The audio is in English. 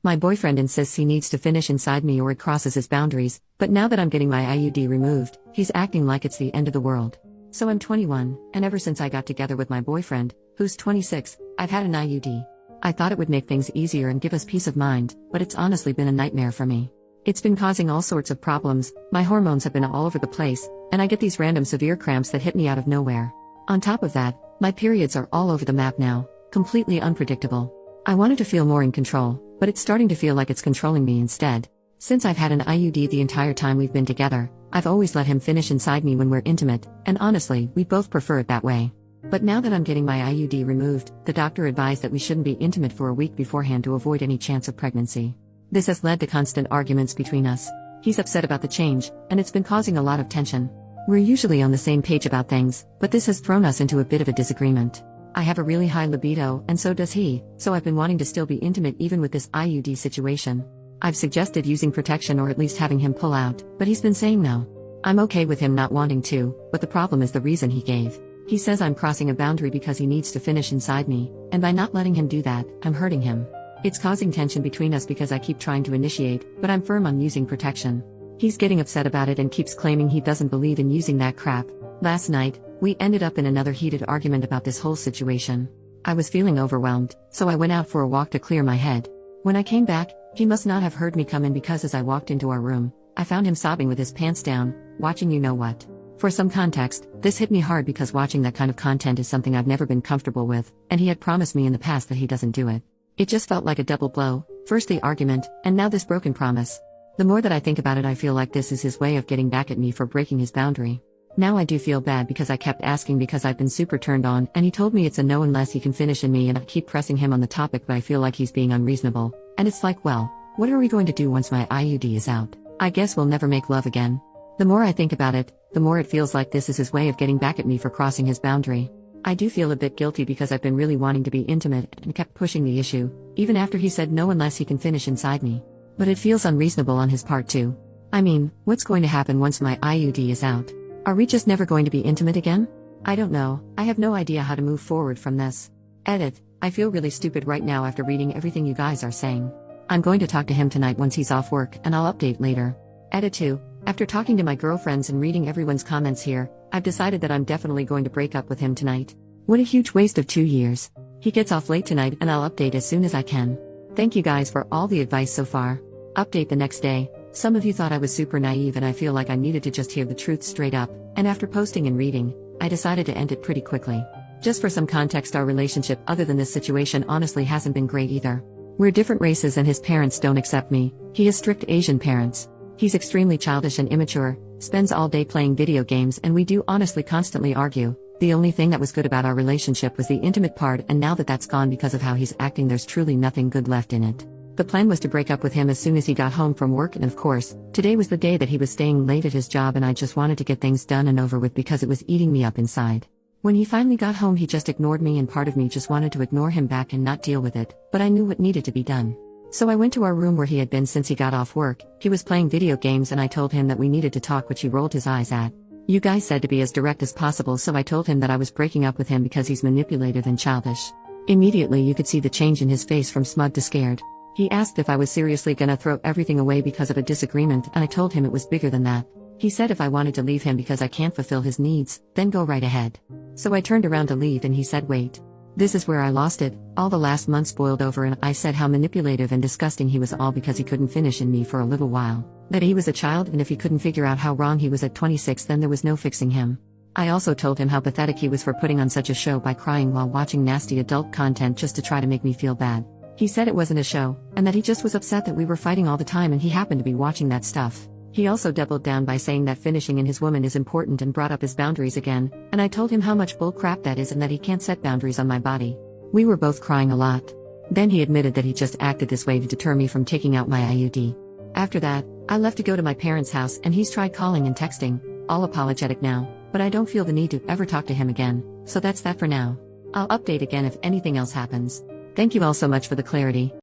My boyfriend insists he needs to finish inside me or it crosses his boundaries, but now that I'm getting my IUD removed, he's acting like it's the end of the world. So I'm 21, and ever since I got together with my boyfriend, who's 26, I've had an IUD. I thought it would make things easier and give us peace of mind, but it's honestly been a nightmare for me. It's been causing all sorts of problems, my hormones have been all over the place, and I get these random severe cramps that hit me out of nowhere. On top of that, my periods are all over the map now, completely unpredictable. I wanted to feel more in control, but it's starting to feel like it's controlling me instead. Since I've had an IUD the entire time we've been together, I've always let him finish inside me when we're intimate, and honestly, we both prefer it that way. But now that I'm getting my IUD removed, the doctor advised that we shouldn't be intimate for a week beforehand to avoid any chance of pregnancy. This has led to constant arguments between us. He's upset about the change, and it's been causing a lot of tension. We're usually on the same page about things, but this has thrown us into a bit of a disagreement. I have a really high libido, and so does he, so I've been wanting to still be intimate even with this IUD situation. I've suggested using protection or at least having him pull out, but he's been saying no. I'm okay with him not wanting to, but the problem is the reason he gave. He says I'm crossing a boundary because he needs to finish inside me, and by not letting him do that, I'm hurting him. It's causing tension between us because I keep trying to initiate, but I'm firm on using protection. He's getting upset about it and keeps claiming he doesn't believe in using that crap. Last night, we ended up in another heated argument about this whole situation. I was feeling overwhelmed, so I went out for a walk to clear my head. When I came back, he must not have heard me come in because as I walked into our room, I found him sobbing with his pants down, watching you know what. For some context, this hit me hard because watching that kind of content is something I've never been comfortable with, and he had promised me in the past that he doesn't do it. It just felt like a double blow, first the argument, and now this broken promise. The more that I think about it, I feel like this is his way of getting back at me for breaking his boundary. Now I do feel bad because I kept asking because I've been super turned on, and he told me it's a no unless he can finish in me, and I keep pressing him on the topic, but I feel like he's being unreasonable. And it's like, well, what are we going to do once my IUD is out? I guess we'll never make love again. The more I think about it, the more it feels like this is his way of getting back at me for crossing his boundary. I do feel a bit guilty because I've been really wanting to be intimate and kept pushing the issue, even after he said no unless he can finish inside me. But it feels unreasonable on his part too. I mean, what's going to happen once my IUD is out? Are we just never going to be intimate again? I don't know, I have no idea how to move forward from this. Edit, I feel really stupid right now after reading everything you guys are saying. I'm going to talk to him tonight once he's off work, and I'll update later. Edit 2, after talking to my girlfriends and reading everyone's comments here, I've decided that I'm definitely going to break up with him tonight. What a huge waste of 2 years. He gets off late tonight and I'll update as soon as I can. Thank you guys for all the advice so far. Update the next day. Some of you thought I was super naive and I feel like I needed to just hear the truth straight up, and after posting and reading, I decided to end it pretty quickly. Just for some context, our relationship other than this situation honestly hasn't been great either. We're different races and his parents don't accept me. He has strict Asian parents. He's extremely childish and immature, spends all day playing video games, and we do honestly constantly argue. The only thing that was good about our relationship was the intimate part, and now that that's gone because of how he's acting, there's truly nothing good left in it. The plan was to break up with him as soon as he got home from work, and of course, today was the day that he was staying late at his job, and I just wanted to get things done and over with because it was eating me up inside. When he finally got home, he just ignored me, and part of me just wanted to ignore him back and not deal with it, but I knew what needed to be done. So I went to our room where he had been since he got off work. He was playing video games and I told him that we needed to talk, which he rolled his eyes at. You guys said to be as direct as possible, so I told him that I was breaking up with him because he's manipulative and childish. Immediately you could see the change in his face from smug to scared. He asked if I was seriously gonna throw everything away because of a disagreement, and I told him it was bigger than that. He said if I wanted to leave him because I can't fulfill his needs, then go right ahead. So I turned around to leave and he said wait. This is where I lost it. All the last months boiled over and I said how manipulative and disgusting he was, all because he couldn't finish in me for a little while. That he was a child, and if he couldn't figure out how wrong he was at 26, then there was no fixing him. I also told him how pathetic he was for putting on such a show by crying while watching nasty adult content just to try to make me feel bad. He said it wasn't a show, and that he just was upset that we were fighting all the time and he happened to be watching that stuff. He also doubled down by saying that finishing in his woman is important and brought up his boundaries again, and I told him how much bull crap that is and that he can't set boundaries on my body. We were both crying a lot. Then he admitted that he just acted this way to deter me from taking out my IUD. After that, I left to go to my parents' house, and he's tried calling and texting, all apologetic now, but I don't feel the need to ever talk to him again, so that's that for now. I'll update again if anything else happens. Thank you all so much for the clarity.